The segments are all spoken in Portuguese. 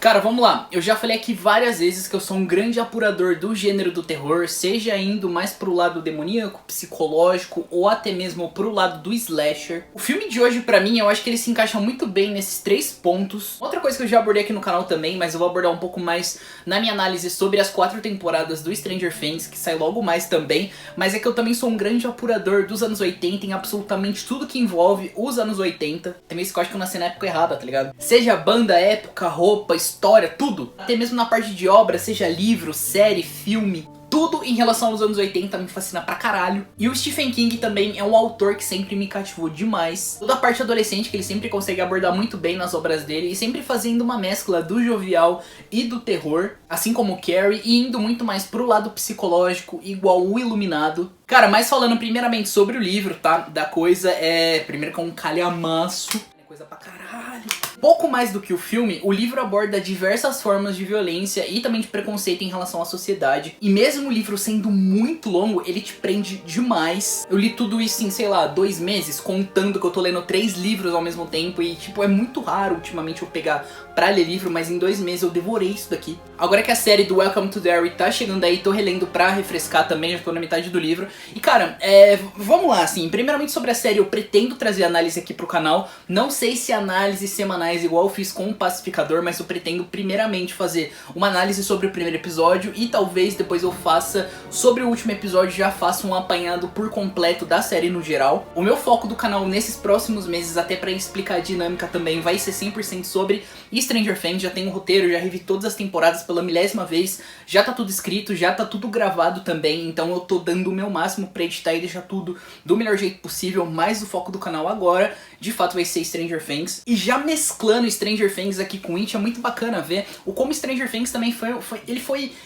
Cara, vamos lá. Eu já falei aqui várias vezes que eu sou um grande apurador do gênero do terror, seja indo mais pro lado demoníaco, psicológico ou até mesmo pro lado do slasher. O filme de hoje, pra mim, eu acho que ele se encaixa muito bem nesses três pontos. Outra coisa que eu já abordei aqui no canal também, mas eu vou abordar um pouco mais na minha análise sobre as 4 temporadas do Stranger Things, que sai logo mais também, mas é que eu também sou um grande apurador dos anos 80 em absolutamente tudo que envolve os anos 80. Também eu acho que eu nasci na época errada, tá ligado? Seja banda, época, roupa, história, tudo. Até mesmo na parte de obra, seja livro, série, filme, tudo em relação aos anos 80 me fascina pra caralho. E o Stephen King também é um autor que sempre me cativou demais. Toda a parte adolescente que ele sempre consegue abordar muito bem nas obras dele, e sempre fazendo uma mescla do jovial e do terror, assim como Carrie, e indo muito mais pro lado psicológico, igual o Iluminado. Cara, mas falando primeiramente sobre o livro, tá? Da coisa é... Primeiro que é um calhamaço. É coisa pra caralho. Pouco mais do que o filme, o livro aborda diversas formas de violência e também de preconceito em relação à sociedade. E mesmo o livro sendo muito longo, ele te prende demais. Eu li tudo isso em, sei lá, 2 meses, contando que eu tô lendo 3 livros ao mesmo tempo. E, tipo, é muito raro ultimamente eu pegar pra ler livro, mas em 2 meses eu devorei isso daqui. Agora que a série do Welcome to Derry tá chegando aí, tô relendo pra refrescar também, já tô na metade do livro. E, cara, vamos lá, assim, primeiramente sobre a série, eu pretendo trazer análise aqui pro canal. Não sei se análises semanais igual eu fiz com o Pacificador, mas eu pretendo primeiramente fazer uma análise sobre o primeiro episódio e talvez depois eu faça sobre o último episódio, já faça um apanhado por completo da série no geral. O meu foco do canal nesses próximos meses, até pra explicar a dinâmica também, vai ser 100% sobre Stranger Things. Já tem um roteiro, já revi todas as temporadas pela 1000ª vez, já tá tudo escrito, já tá tudo gravado também, então eu tô dando o meu máximo pra editar e deixar tudo do melhor jeito possível, mas o foco do canal agora, de fato, vai ser Stranger Things. E já mesclando Stranger Things aqui com It, é muito bacana ver o como Stranger Things também foi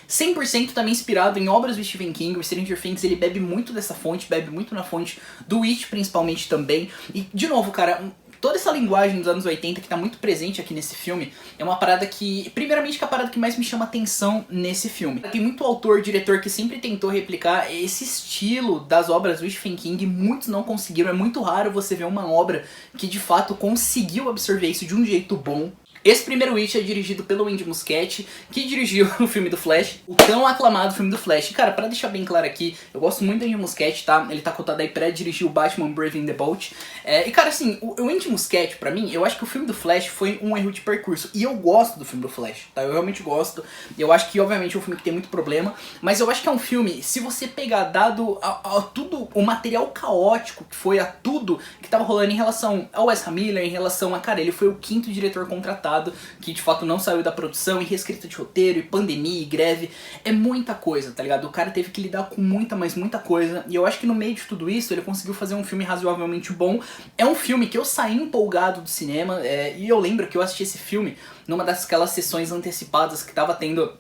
100% também inspirado em obras do Stephen King. O Stranger Things, ele bebe muito dessa fonte, bebe muito na fonte do It principalmente também. E, de novo, cara, toda essa linguagem dos anos 80 que tá muito presente aqui nesse filme é uma parada que, primeiramente, que é a parada que mais me chama atenção nesse filme. Tem muito autor, diretor que sempre tentou replicar esse estilo das obras do Stephen King, muitos não conseguiram. É muito raro você ver uma obra que de fato conseguiu absorver isso de um jeito bom. Esse primeiro It é dirigido pelo Andy Muschietti, que dirigiu o filme do Flash, o tão aclamado filme do Flash. E, cara, pra deixar bem claro aqui, eu gosto muito do Andy Muschietti, tá? Ele tá cotado aí pra dirigir o Batman Brave and the Bold. E, cara, assim, o Andy Muschietti, pra mim, eu acho que o filme do Flash foi um erro de percurso. E eu gosto do filme do Flash, tá? Eu realmente gosto. Eu acho que, obviamente, é um filme que tem muito problema, mas eu acho que é um filme, se você pegar, dado a tudo, o material caótico que foi, a tudo que tava rolando em relação ao Ezra Miller, em relação a, cara, ele foi o 5º diretor contratado, que de fato não saiu da produção, e reescrita de roteiro, e pandemia, e greve, é muita coisa, tá ligado? O cara teve que lidar com muita, mas muita coisa, e eu acho que no meio de tudo isso ele conseguiu fazer um filme razoavelmente bom. É um filme que eu saí empolgado do cinema, e eu lembro que eu assisti esse filme numa daquelas sessões antecipadas que tava tendo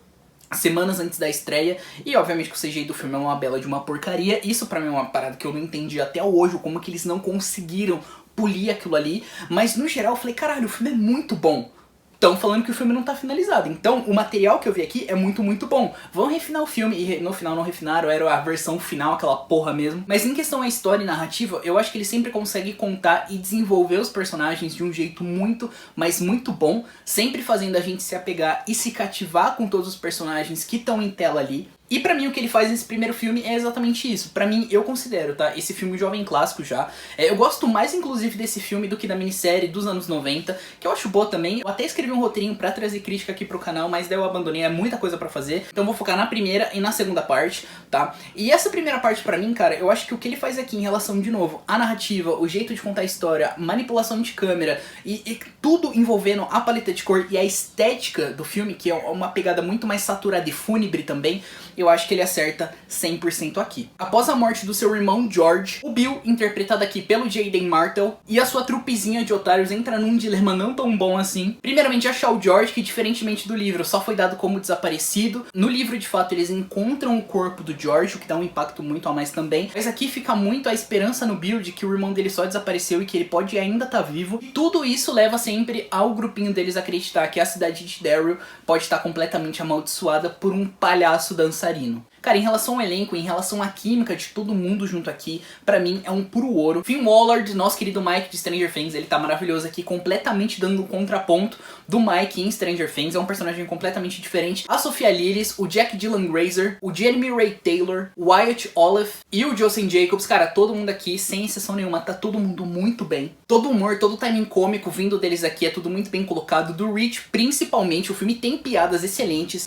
semanas antes da estreia, e obviamente que o CGI do filme é uma bela de uma porcaria. Isso pra mim é uma parada que eu não entendi até hoje, como que eles não conseguiram polir aquilo ali, mas no geral eu falei, caralho, o filme é muito bom. Estão falando que o filme não tá finalizado, então o material que eu vi aqui é muito, muito bom. Vão refinar o filme, e no final não refinaram, era a versão final, aquela porra mesmo. Mas em questão à história e narrativa, eu acho que ele sempre consegue contar e desenvolver os personagens de um jeito muito, mas muito bom, sempre fazendo a gente se apegar e se cativar com todos os personagens que estão em tela ali. E pra mim o que ele faz nesse primeiro filme é exatamente isso. Pra mim, eu considero, tá, esse filme um jovem clássico já. Eu gosto mais inclusive desse filme do que da minissérie dos anos 90, que eu acho boa também. Eu até escrevi um roteirinho pra trazer crítica aqui pro canal, mas daí eu abandonei, é muita coisa pra fazer. Então eu vou focar na primeira e na segunda parte, tá? E essa primeira parte pra mim, cara, eu acho que o que ele faz aqui em relação, de novo, à narrativa, o jeito de contar a história, manipulação de câmera e tudo envolvendo a paleta de cor e a estética do filme, que é uma pegada muito mais saturada e fúnebre também, eu acho que ele acerta 100% aqui. Após a morte do seu irmão George, o Bill, interpretado aqui pelo Jaden Martell, e a sua trupezinha de otários entra num dilema não tão bom assim. Primeiramente, achar o George, que diferentemente do livro, só foi dado como desaparecido. No livro, de fato, eles encontram o corpo do George, o que dá um impacto muito a mais também. Mas aqui fica muito a esperança no Bill de que o irmão dele só desapareceu e que ele pode ainda estar vivo. E tudo isso leva sempre ao grupinho deles acreditar que a cidade de Daryl pode estar completamente amaldiçoada por um palhaço dançarino. dançarino. Cara, em relação ao elenco, em relação à química de todo mundo junto aqui, pra mim é um puro ouro. Finn Wolfhard, nosso querido Mike de Stranger Things, ele tá maravilhoso aqui, completamente dando um contraponto do Mike em Stranger Things. É um personagem completamente diferente. A Sophia Lillis, o Jack Dylan Grazer, o Jeremy Ray Taylor, o Wyatt Oleff e o Joseph Jacobs. Cara, todo mundo aqui, sem exceção nenhuma, tá todo mundo muito bem. Todo humor, todo timing cômico vindo deles aqui é tudo muito bem colocado. Do Rich, principalmente, o filme tem piadas excelentes.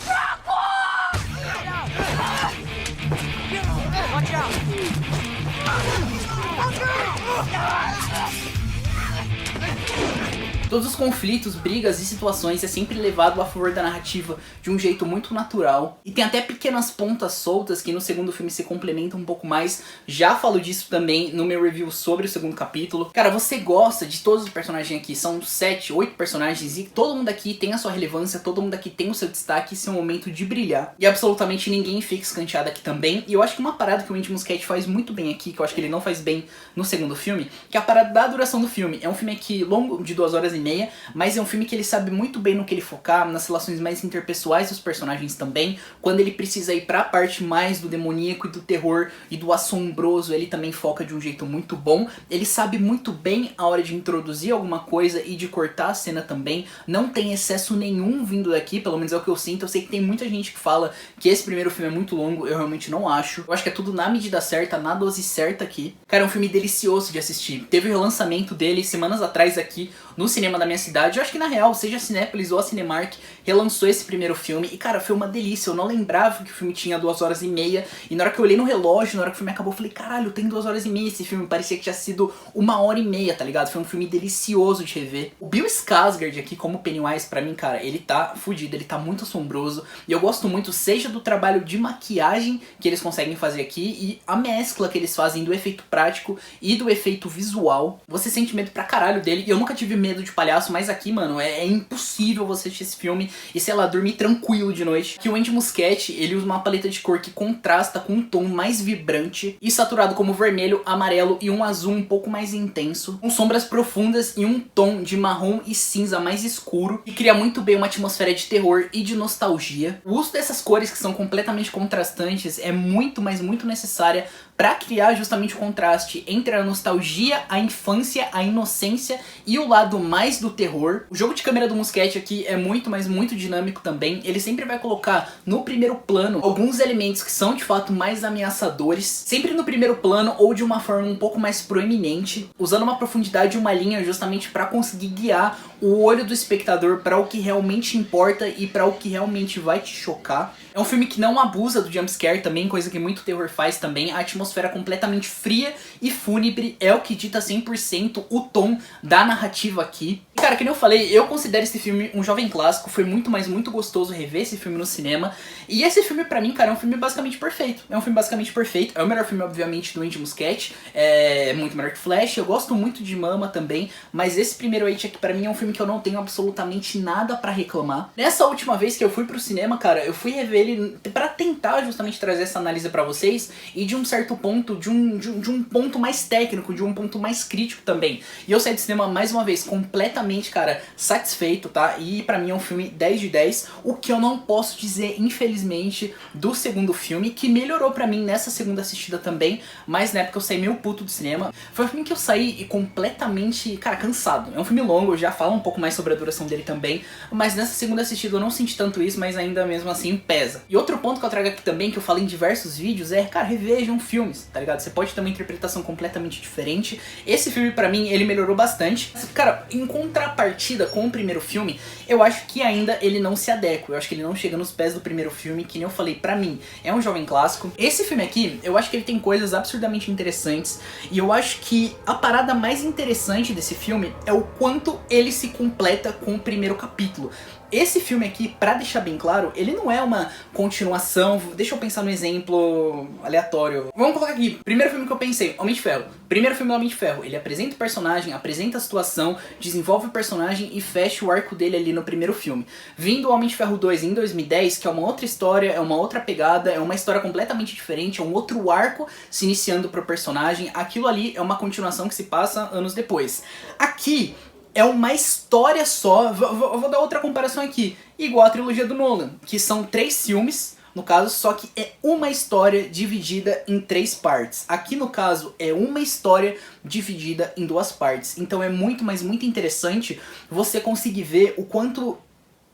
Todos os conflitos, brigas e situações é sempre levado a favor da narrativa de um jeito muito natural. E tem até pequenas pontas soltas que no segundo filme se complementam um pouco mais. Já falo disso também no meu review sobre o segundo capítulo. Cara, você gosta de todos os personagens aqui, são 7, 8 personagens e todo mundo aqui tem a sua relevância, todo mundo aqui tem o seu destaque e seu momento de brilhar. E absolutamente ninguém fica escanteado aqui também. E eu acho que uma parada que o Andy Muschietti faz muito bem aqui, que eu acho que ele não faz bem no segundo filme, que é a parada da duração do filme. É um filme aqui longo, de 2 horas e meia, mas é um filme que ele sabe muito bem no que ele focar, nas relações mais interpessoais dos personagens também. Quando ele precisa ir pra parte mais do demoníaco e do terror e do assombroso, ele também foca de um jeito muito bom. Ele sabe muito bem a hora de introduzir alguma coisa e de cortar a cena também. Não tem excesso nenhum vindo daqui, pelo menos é o que eu sinto. Eu sei que tem muita gente que fala que esse primeiro filme é muito longo, eu realmente não acho. Eu acho que é tudo na medida certa, na dose certa aqui. Cara, é um filme delicioso de assistir. Teve o relançamento dele semanas atrás aqui no cinema da minha cidade. Eu acho que na real, seja a Cinépolis ou a Cinemark, relançou esse primeiro filme. E cara, foi uma delícia. Eu não lembrava que o filme tinha 2 horas e meia. E na hora que eu olhei no relógio, na hora que o filme acabou, eu falei, caralho, tem 2 horas e meia esse filme. Parecia que tinha sido 1 hora e meia, tá ligado? Foi um filme delicioso de rever. O Bill Skarsgård aqui como Pennywise, pra mim, cara, ele tá fudido, ele tá muito assombroso. E eu gosto muito, seja do trabalho de maquiagem que eles conseguem fazer aqui e a mescla que eles fazem do efeito prático e do efeito visual. Você sente medo pra caralho dele. E eu nunca tive medo de palhaço, mas aqui, mano, é impossível você assistir esse filme e, sei lá, dormir tranquilo de noite. Que o Andy Muschietti, ele usa uma paleta de cor que contrasta com um tom mais vibrante e saturado como vermelho, amarelo e um azul um pouco mais intenso, com sombras profundas e um tom de marrom e cinza mais escuro, e cria muito bem uma atmosfera de terror e de nostalgia. O uso dessas cores que são completamente contrastantes é muito, mas muito necessária para criar justamente o contraste entre a nostalgia, a infância, a inocência e o lado mais do terror. O jogo de câmera do Muschietti aqui é muito, mas muito dinâmico também. Ele sempre vai colocar no primeiro plano alguns elementos que são de fato mais ameaçadores, sempre no primeiro plano ou de uma forma um pouco mais proeminente, usando uma profundidade e uma linha justamente para conseguir guiar o olho do espectador para o que realmente importa e para o que realmente vai te chocar. É um filme que não abusa do jumpscare também, coisa que muito terror faz também. A atmosfera completamente fria e fúnebre é o que dita 100% o tom da narrativa aqui. E cara, que nem eu falei, eu considero esse filme um jovem clássico. Foi muito, mas muito gostoso rever esse filme no cinema. E esse filme pra mim, cara, é um filme basicamente perfeito. É um filme basicamente perfeito. É o melhor filme, obviamente, do Andy Muschietti. É muito melhor que Flash. Eu gosto muito de Mama também. Mas esse primeiro It aqui pra mim é um filme que eu não tenho absolutamente nada pra reclamar. Nessa última vez que eu fui pro cinema, cara, eu fui rever ele pra tentar justamente trazer essa análise pra vocês. E de um certo ponto, de um ponto mais técnico, de um ponto mais crítico também. E eu saí do cinema mais uma vez completamente, cara, satisfeito, tá? E pra mim é um filme 10 de 10. O que eu não posso dizer, infelizmente, do segundo filme, que melhorou pra mim nessa segunda assistida também. Mas na época eu saí meio puto do cinema. Foi um filme que eu saí completamente, cara, cansado. É um filme longo, eu já falo um pouco mais sobre a duração dele também. Mas nessa segunda assistida eu não senti tanto isso, mas ainda mesmo assim pesa. E outro ponto que eu trago aqui também, que eu falei em diversos vídeos, é, cara, revejam filmes, tá ligado? Você pode ter uma interpretação completamente diferente. Esse filme, pra mim, ele melhorou bastante. Cara, em contrapartida com o primeiro filme, eu acho que ainda ele não se adequa. Eu acho que ele não chega nos pés do primeiro filme, que nem eu falei, pra mim, é um jovem clássico. Esse filme aqui, eu acho que ele tem coisas absurdamente interessantes. E eu acho que a parada mais interessante desse filme é o quanto ele se completa com o primeiro capítulo. Esse filme aqui, pra deixar bem claro, ele não é uma continuação. Deixa eu pensar num exemplo aleatório. Vamos colocar aqui, primeiro filme que eu pensei, Homem de Ferro. Primeiro filme do Homem de Ferro, ele apresenta o personagem, apresenta a situação, desenvolve o personagem e fecha o arco dele ali no primeiro filme. Vindo o Homem de Ferro 2 em 2010, que é uma outra história, é uma outra pegada, é uma história completamente diferente, é um outro arco se iniciando pro personagem. Aquilo ali é uma continuação que se passa anos depois. Aqui é uma história só. Eu vou dar outra comparação aqui. Igual a trilogia do Nolan, que são 3 filmes, no caso, só que é uma história dividida em 3 partes. Aqui no caso é uma história dividida em 2 partes. Então é muito, mas muito interessante você conseguir ver o quanto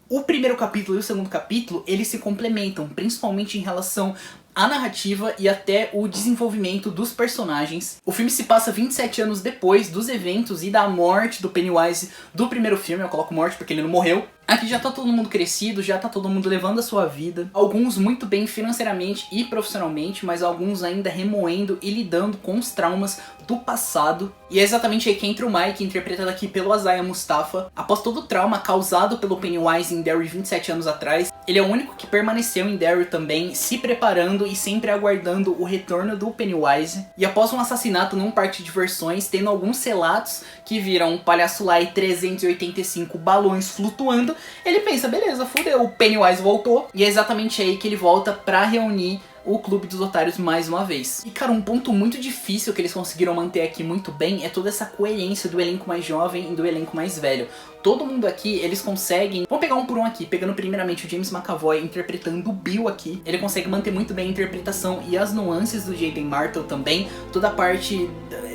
o primeiro capítulo e o segundo capítulo, eles se complementam, principalmente em relação à narrativa e até o desenvolvimento dos personagens. O filme se passa 27 anos depois dos eventos e da morte do Pennywise do primeiro filme. Eu coloco morte porque ele não morreu. Aqui já tá todo mundo crescido, já tá todo mundo levando a sua vida. Alguns muito bem financeiramente e profissionalmente, mas alguns ainda remoendo e lidando com os traumas do passado. E é exatamente aí que entra o Mike, interpretado aqui pelo Isaiah Mustafa. Após todo o trauma causado pelo Pennywise em Derry 27 anos atrás, ele é o único que permaneceu em Derry também, se preparando e sempre aguardando o retorno do Pennywise. E após um assassinato num parque de diversões, tendo alguns relatos que viram um palhaço lá e 385 balões flutuando, ele pensa, beleza, fudeu, o Pennywise voltou. E é exatamente aí que ele volta pra reunir o Clube dos Otários mais uma vez. E cara, um ponto muito difícil que eles conseguiram manter aqui muito bem é toda essa coerência do elenco mais jovem e do elenco mais velho. Todo mundo aqui, eles conseguem... Vamos pegar um por um aqui, pegando primeiramente o James McAvoy interpretando o Bill aqui. Ele consegue manter muito bem a interpretação e as nuances do Jaden Martell também. Toda a parte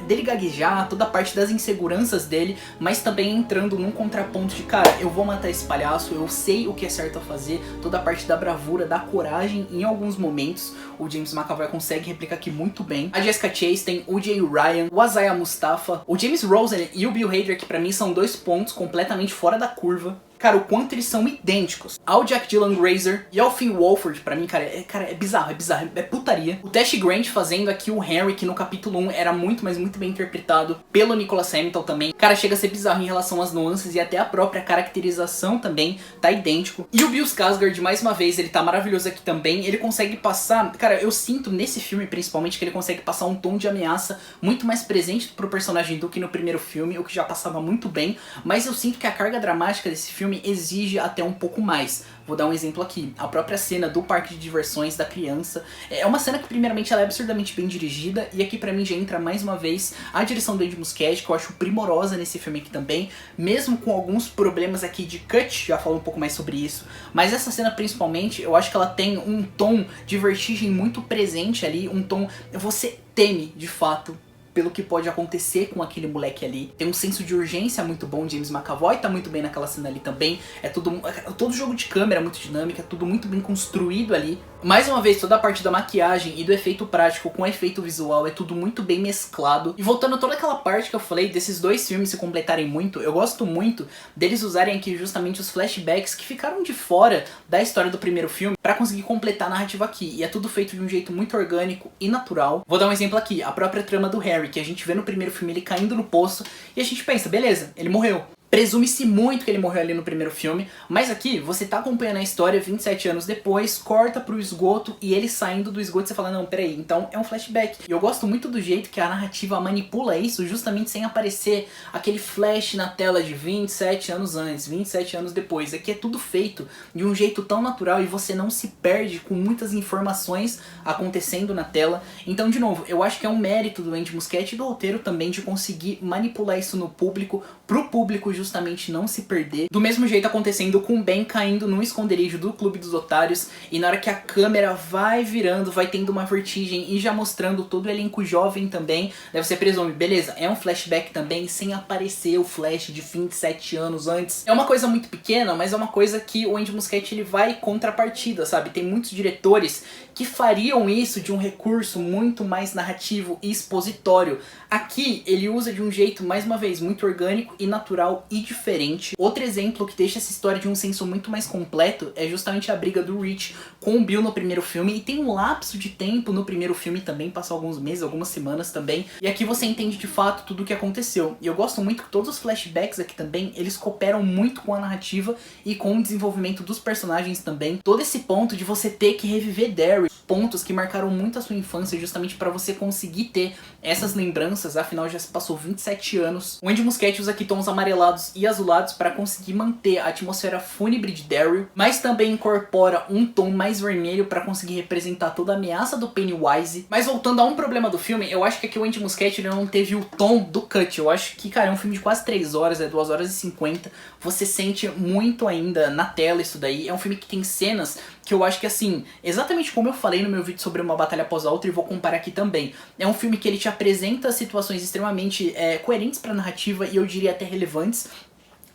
dele gaguejar, toda a parte das inseguranças dele, mas também entrando num contraponto de, cara, eu vou matar esse palhaço, eu sei o que é certo a fazer. Toda a parte da bravura, da coragem em alguns momentos. O James McAvoy consegue replicar aqui muito bem. A Jessica Chastain, o Jay Ryan, o Isaiah Mustafa, o James Rosen e o Bill Hader, que pra mim são 2 pontos completamente fora da curva. Cara, o quanto eles são idênticos ao Jack Dylan Grazer e ao Finn Wolfhard, pra mim, cara, é bizarro, é putaria. O Tash Grant fazendo aqui o Henry, que no capítulo 1 era muito, mas muito bem interpretado pelo Nicholas Hamilton também. Cara, chega a ser bizarro em relação às nuances e até a própria caracterização também tá idêntico. E o Bill Skarsgård, mais uma vez, ele tá maravilhoso aqui também. Ele consegue passar, cara, eu sinto nesse filme principalmente que ele consegue passar um tom de ameaça muito mais presente pro personagem do que no primeiro filme, o que já passava muito bem. Mas eu sinto que a carga dramática desse filme exige até um pouco mais. Vou dar um exemplo aqui. A própria cena do parque de diversões da criança. É uma cena que primeiramente ela é absurdamente bem dirigida. E aqui pra mim já entra mais uma vez a direção do Andy Muschietti, que eu acho primorosa nesse filme aqui também. Mesmo com alguns problemas aqui de cut, já falo um pouco mais sobre isso. Mas essa cena principalmente, eu acho que ela tem um tom de vertigem muito presente ali. Um tom... Você teme, de fato, pelo que pode acontecer com aquele moleque ali. Tem um senso de urgência muito bom. James McAvoy tá muito bem naquela cena ali também. É tudo... Todo jogo de câmera é muito dinâmico, é tudo muito bem construído ali. Mais uma vez, toda a parte da maquiagem e do efeito prático com efeito visual é tudo muito bem mesclado. E voltando a toda aquela parte que eu falei desses 2 filmes se completarem muito, eu gosto muito deles usarem aqui justamente os flashbacks que ficaram de fora da história do primeiro filme pra conseguir completar a narrativa aqui. E é tudo feito de um jeito muito orgânico e natural. Vou dar um exemplo aqui, a própria trama do Harry, que a gente vê no primeiro filme ele caindo no poço e a gente pensa, beleza, ele morreu. Presume-se muito que ele morreu ali no primeiro filme, mas aqui você tá acompanhando a história 27 anos depois, corta pro esgoto e ele saindo do esgoto, você fala, não, peraí, então é um flashback. E eu gosto muito do jeito que a narrativa manipula isso, justamente sem aparecer aquele flash na tela de 27 anos antes, 27 anos depois. Aqui é tudo feito de um jeito tão natural e você não se perde com muitas informações acontecendo na tela. Então, de novo, eu acho que é um mérito do Andy Muschietti e do roteiro também de conseguir manipular isso no público, pro público justamente não se perder. Do mesmo jeito acontecendo com o Ben caindo no esconderijo do Clube dos Otários e na hora que a câmera vai virando, vai tendo uma vertigem e já mostrando todo o elenco jovem também, daí você presume, beleza, é um flashback também sem aparecer o flash de 27 anos antes. É uma coisa muito pequena, mas é uma coisa que o Andy Muschietti ele vai contrapartida, sabe? Tem muitos diretores que fariam isso de um recurso muito mais narrativo e expositório. Aqui ele usa de um jeito, mais uma vez, muito orgânico e natural e diferente. Outro exemplo que deixa essa história de um senso muito mais completo é justamente a briga do Rich com o Bill no primeiro filme, e tem um lapso de tempo no primeiro filme também, passou alguns meses, algumas semanas também, e aqui você entende de fato tudo o que aconteceu. E eu gosto muito que todos os flashbacks aqui também, eles cooperam muito com a narrativa e com o desenvolvimento dos personagens também. Todo esse ponto de você ter que reviver Derry, pontos que marcaram muito a sua infância justamente para você conseguir ter essas lembranças, afinal já se passou 27 anos. O Andy Muschietti usa aqui que tons amarelados e azulados para conseguir manter a atmosfera fúnebre de Daryl, mas também incorpora um tom mais vermelho para conseguir representar toda a ameaça do Pennywise. Mas voltando a um problema do filme, eu acho que aqui o Andy Muschietti ele não teve o tom do Cut. Eu acho que, cara, é um filme de quase 3 horas, 2 horas e 50. Você sente muito ainda na tela isso daí. É um filme que tem cenas que eu acho que, assim, exatamente como eu falei no meu vídeo sobre uma batalha após a outra, e vou comparar aqui também. É um filme que ele te apresenta situações extremamente coerentes pra narrativa e eu diria até relevantes.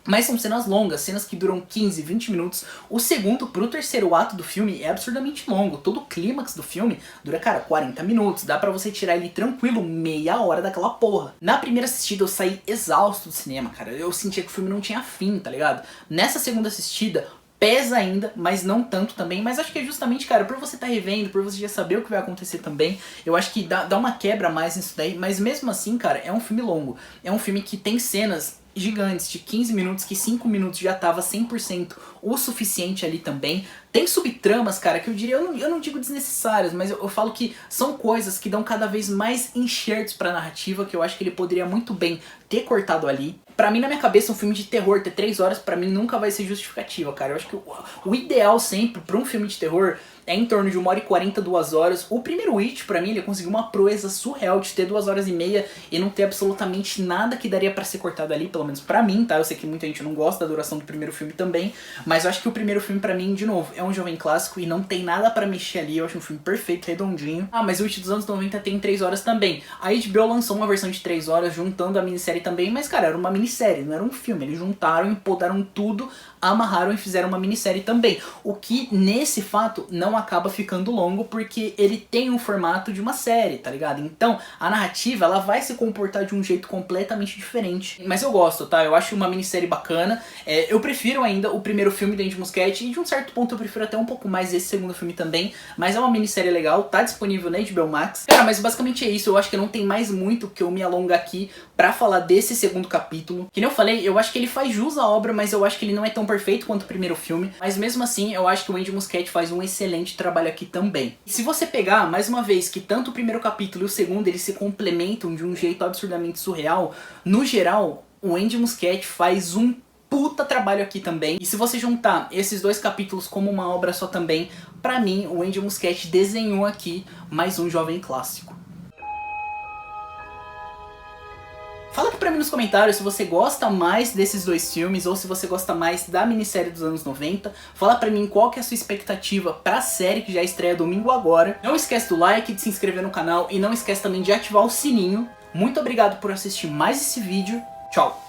Mas são cenas longas, cenas que duram 15, 20 minutos. O segundo pro terceiro ato do filme é absurdamente longo. Todo o clímax do filme dura, cara, 40 minutos. Dá pra você tirar ele tranquilo meia hora daquela porra. Na primeira assistida eu saí exausto do cinema, cara. Eu sentia que o filme não tinha fim, tá ligado? Nessa segunda assistida pesa ainda, mas não tanto também. Mas acho que é justamente, cara, por você tá revendo, por você já saber o que vai acontecer também, eu acho que dá uma quebra a mais nisso daí. Mas mesmo assim, cara, é um filme longo. É um filme que tem cenas gigantes de 15 minutos, que 5 minutos já tava 100% o suficiente ali também. Tem subtramas, cara, que eu diria, eu não digo desnecessárias, mas eu falo que são coisas que dão cada vez mais enxertos pra narrativa, que eu acho que ele poderia muito bem ter cortado ali. Pra mim, na minha cabeça, um filme de terror ter 3 horas, pra mim, nunca vai ser justificativa, cara. Eu acho que o ideal sempre pra um filme de terror é em torno de 1h40, 2 horas. O primeiro It, pra mim, ele conseguiu uma proeza surreal de ter 2 horas e meia e não ter absolutamente nada que daria pra ser cortado ali, pelo menos pra mim, tá? Eu sei que muita gente não gosta da duração do primeiro filme também, mas eu acho que o primeiro filme, pra mim, de novo, é um jovem clássico e não tem nada pra mexer ali. Eu acho um filme perfeito, redondinho. Ah, mas o It dos anos 90 tem 3 horas também. A HBO lançou uma versão de 3 horas, juntando a minissérie também, mas, cara, era uma minissérie, não era um filme. Eles juntaram, empodaram tudo, amarraram e fizeram uma minissérie também. O que, nesse fato, não acaba ficando longo, porque ele tem um formato de uma série, tá ligado? Então, a narrativa, ela vai se comportar de um jeito completamente diferente. Mas eu gosto, tá? Eu acho uma minissérie bacana. Eu prefiro ainda o primeiro filme do Andy Muschietti, e de um certo ponto eu prefiro até um pouco mais esse segundo filme também. Mas é uma minissérie legal, tá disponível na HBO Max. Cara, mas basicamente é isso. Eu acho que não tem mais muito que eu me alongar aqui pra falar desse segundo capítulo. Que nem eu falei, eu acho que ele faz jus à obra, mas eu acho que ele não é tão perfeito quanto o primeiro filme. Mas mesmo assim, eu acho que o Andy Muschietti faz um excelente trabalho aqui também. E se você pegar, mais uma vez, que tanto o primeiro capítulo e o segundo, eles se complementam de um jeito absurdamente surreal, no geral, o Andy Muschietti faz um puta trabalho aqui também. E se você juntar esses dois capítulos como uma obra só também, pra mim, o Andy Muschietti desenhou aqui mais um jovem clássico. Fala aqui pra mim nos comentários se você gosta mais desses dois filmes ou se você gosta mais da minissérie dos anos 90. Fala pra mim qual que é a sua expectativa pra série que já estreia domingo agora. Não esquece do like, de se inscrever no canal e não esquece também de ativar o sininho. Muito obrigado por assistir mais esse vídeo. Tchau!